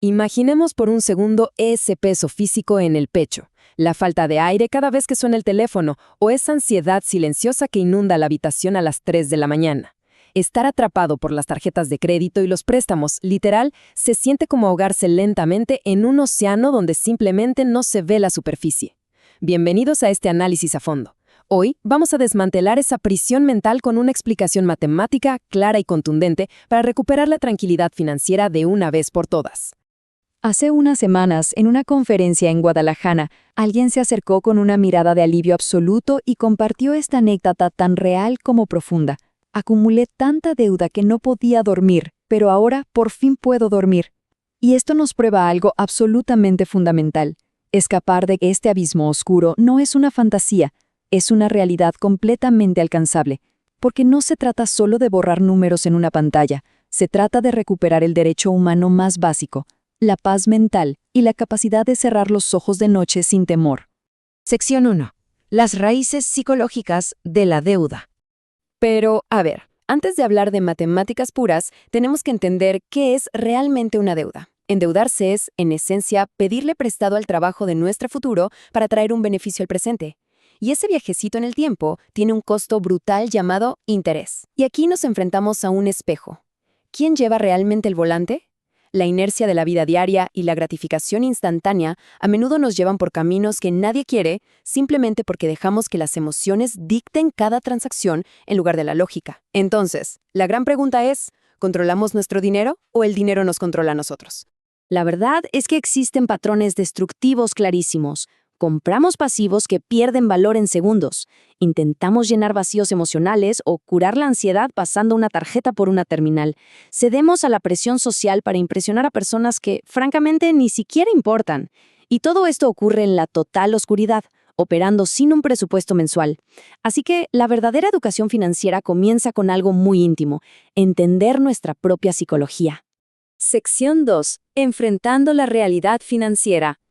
Imaginemos por un segundo ese peso físico en el pecho, la falta de aire cada vez que suena el teléfono o esa ansiedad silenciosa que inunda la habitación a las 3 de la mañana. Estar atrapado por las tarjetas de crédito y los préstamos, literal, se siente como ahogarse lentamente en un océano donde simplemente no se ve la superficie. Bienvenidos a este análisis a fondo. Hoy vamos a desmantelar esa prisión mental con una explicación matemática clara y contundente para recuperar la tranquilidad financiera de una vez por todas. Hace unas semanas, en una conferencia en Guadalajara, alguien se acercó con una mirada de alivio absoluto y compartió esta anécdota tan real como profunda. Acumulé tanta deuda que no podía dormir, pero ahora por fin puedo dormir. Y esto nos prueba algo absolutamente fundamental. Escapar de este abismo oscuro no es una fantasía, es una realidad completamente alcanzable, porque no se trata solo de borrar números en una pantalla, se trata de recuperar el derecho humano más básico, la paz mental y la capacidad de cerrar los ojos de noche sin temor. Sección 1. Las raíces psicológicas de la deuda. Pero, a ver, antes de hablar de matemáticas puras, tenemos que entender qué es realmente una deuda. Endeudarse es, en esencia, pedirle prestado al trabajo de nuestro futuro para traer un beneficio al presente. Y ese viajecito en el tiempo tiene un costo brutal llamado interés. Y aquí nos enfrentamos a un espejo. ¿Quién lleva realmente el volante? La inercia de la vida diaria y la gratificación instantánea a menudo nos llevan por caminos que nadie quiere simplemente porque dejamos que las emociones dicten cada transacción en lugar de la lógica. Entonces, la gran pregunta es, ¿controlamos nuestro dinero o el dinero nos controla a nosotros? La verdad es que existen patrones destructivos clarísimos. Compramos pasivos que pierden valor en segundos. Intentamos llenar vacíos emocionales o curar la ansiedad pasando una tarjeta por una terminal. Cedemos a la presión social para impresionar a personas que, francamente, ni siquiera importan. Y todo esto ocurre en la total oscuridad, operando sin un presupuesto mensual. Así que la verdadera educación financiera comienza con algo muy íntimo: entender nuestra propia psicología. Sección 2. Enfrentando la realidad financiera.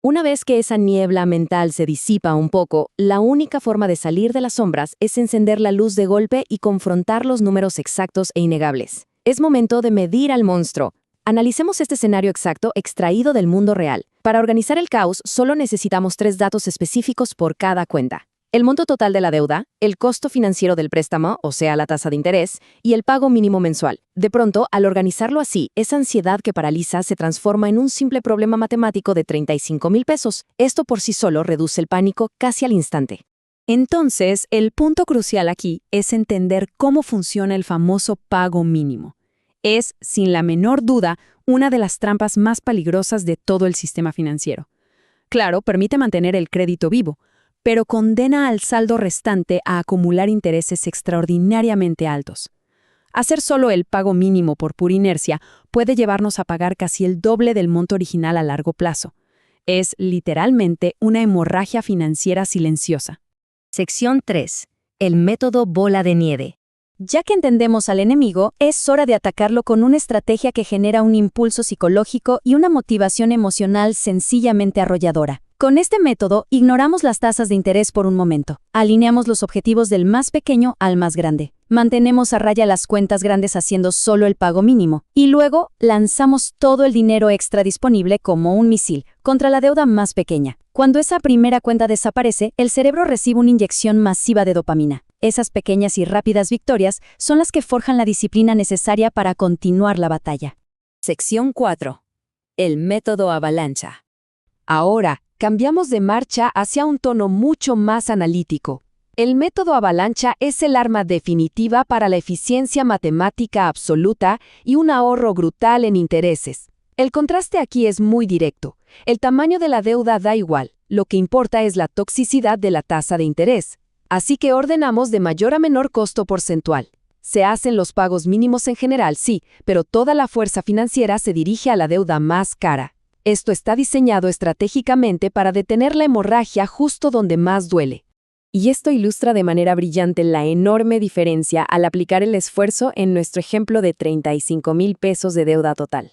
Una vez que esa niebla mental se disipa un poco, la única forma de salir de las sombras es encender la luz de golpe y confrontar los números exactos e innegables. Es momento de medir al monstruo. Analicemos este escenario exacto extraído del mundo real. Para organizar el caos, solo necesitamos 3 datos específicos por cada cuenta: el monto total de la deuda, el costo financiero del préstamo, o sea, la tasa de interés, y el pago mínimo mensual. De pronto, al organizarlo así, esa ansiedad que paraliza se transforma en un simple problema matemático de 35,000 pesos. Esto por sí solo reduce el pánico casi al instante. Entonces, el punto crucial aquí es entender cómo funciona el famoso pago mínimo. Es, sin la menor duda, una de las trampas más peligrosas de todo el sistema financiero. Claro, permite mantener el crédito vivo, pero condena al saldo restante a acumular intereses extraordinariamente altos. Hacer solo el pago mínimo por pura inercia puede llevarnos a pagar casi el doble del monto original a largo plazo. Es literalmente una hemorragia financiera silenciosa. Sección 3. El método bola de nieve. Ya que entendemos al enemigo, es hora de atacarlo con una estrategia que genera un impulso psicológico y una motivación emocional sencillamente arrolladora. Con este método, ignoramos las tasas de interés por un momento. Alineamos los objetivos del más pequeño al más grande. Mantenemos a raya las cuentas grandes haciendo solo el pago mínimo. Y luego, lanzamos todo el dinero extra disponible como un misil contra la deuda más pequeña. Cuando esa primera cuenta desaparece, el cerebro recibe una inyección masiva de dopamina. Esas pequeñas y rápidas victorias son las que forjan la disciplina necesaria para continuar la batalla. Sección 4. El método avalancha. Ahora, cambiamos de marcha hacia un tono mucho más analítico. El método avalancha es el arma definitiva para la eficiencia matemática absoluta y un ahorro brutal en intereses. El contraste aquí es muy directo. El tamaño de la deuda da igual. Lo que importa es la toxicidad de la tasa de interés. Así que ordenamos de mayor a menor costo porcentual. Se hacen los pagos mínimos en general, sí, pero toda la fuerza financiera se dirige a la deuda más cara. Esto está diseñado estratégicamente para detener la hemorragia justo donde más duele. Y esto ilustra de manera brillante la enorme diferencia al aplicar el esfuerzo en nuestro ejemplo de 35,000 pesos de deuda total.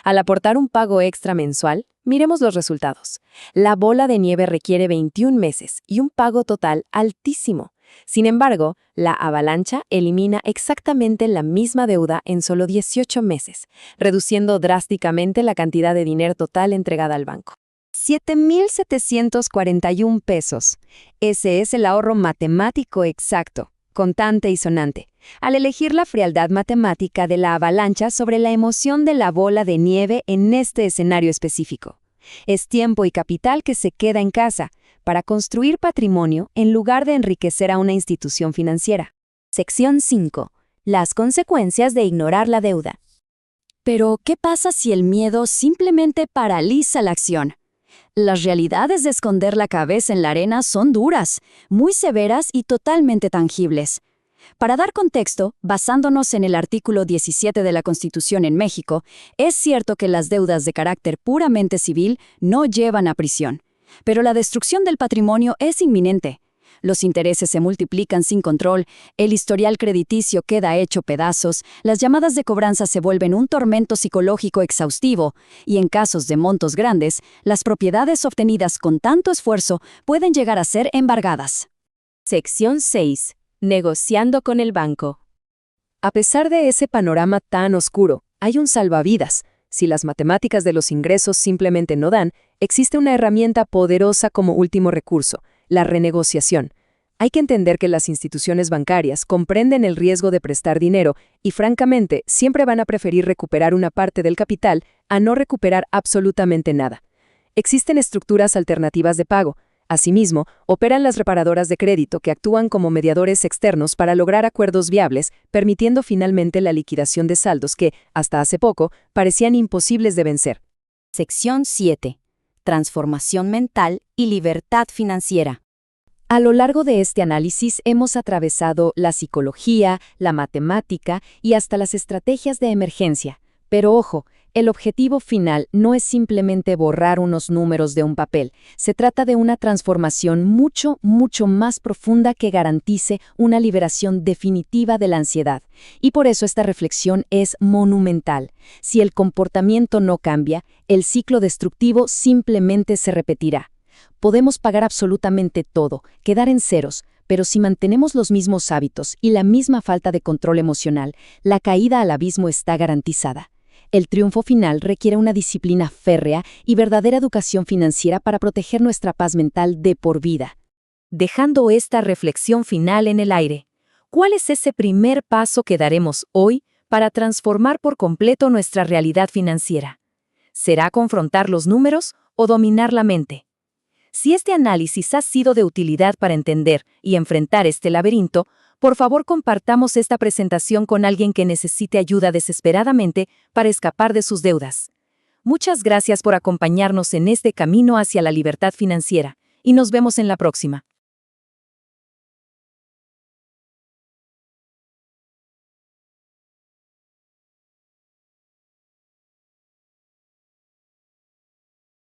Al aportar un pago extra mensual, miremos los resultados. La bola de nieve requiere 21 meses y un pago total altísimo. Sin embargo, la avalancha elimina exactamente la misma deuda en solo 18 meses, reduciendo drásticamente la cantidad de dinero total entregada al banco. 7,741 pesos. Ese es el ahorro matemático exacto, contante y sonante, al elegir la frialdad matemática de la avalancha sobre la emoción de la bola de nieve en este escenario específico. Es tiempo y capital que se queda en casa para construir patrimonio en lugar de enriquecer a una institución financiera. Sección 5. Las consecuencias de ignorar la deuda. Pero, ¿qué pasa si el miedo simplemente paraliza la acción? Las realidades de esconder la cabeza en la arena son duras, muy severas y totalmente tangibles. Para dar contexto, basándonos en el artículo 17 de la Constitución en México, es cierto que las deudas de carácter puramente civil no llevan a prisión, pero la destrucción del patrimonio es inminente. Los intereses se multiplican sin control, el historial crediticio queda hecho pedazos, las llamadas de cobranza se vuelven un tormento psicológico exhaustivo, y en casos de montos grandes, las propiedades obtenidas con tanto esfuerzo pueden llegar a ser embargadas. Sección 6. Negociando con el banco. A pesar de ese panorama tan oscuro, hay un salvavidas. Si las matemáticas de los ingresos simplemente no dan, existe una herramienta poderosa como último recurso: la renegociación. Hay que entender que las instituciones bancarias comprenden el riesgo de prestar dinero y, francamente, siempre van a preferir recuperar una parte del capital a no recuperar absolutamente nada. Existen estructuras alternativas de pago. Asimismo, operan las reparadoras de crédito que actúan como mediadores externos para lograr acuerdos viables, permitiendo finalmente la liquidación de saldos que, hasta hace poco, parecían imposibles de vencer. Sección 7. Transformación mental y libertad financiera. A lo largo de este análisis hemos atravesado la psicología, la matemática y hasta las estrategias de emergencia. Pero ojo, el objetivo final no es simplemente borrar unos números de un papel. Se trata de una transformación mucho más profunda que garantice una liberación definitiva de la ansiedad. Y por eso esta reflexión es monumental. Si el comportamiento no cambia, el ciclo destructivo simplemente se repetirá. Podemos pagar absolutamente todo, quedar en ceros, pero si mantenemos los mismos hábitos y la misma falta de control emocional, la caída al abismo está garantizada. El triunfo final requiere una disciplina férrea y verdadera educación financiera para proteger nuestra paz mental de por vida. Dejando esta reflexión final en el aire, ¿cuál es ese primer paso que daremos hoy para transformar por completo nuestra realidad financiera? ¿Será confrontar los números o dominar la mente? Si este análisis ha sido de utilidad para entender y enfrentar este laberinto, por favor compartamos esta presentación con alguien que necesite ayuda desesperadamente para escapar de sus deudas. Muchas gracias por acompañarnos en este camino hacia la libertad financiera, y nos vemos en la próxima.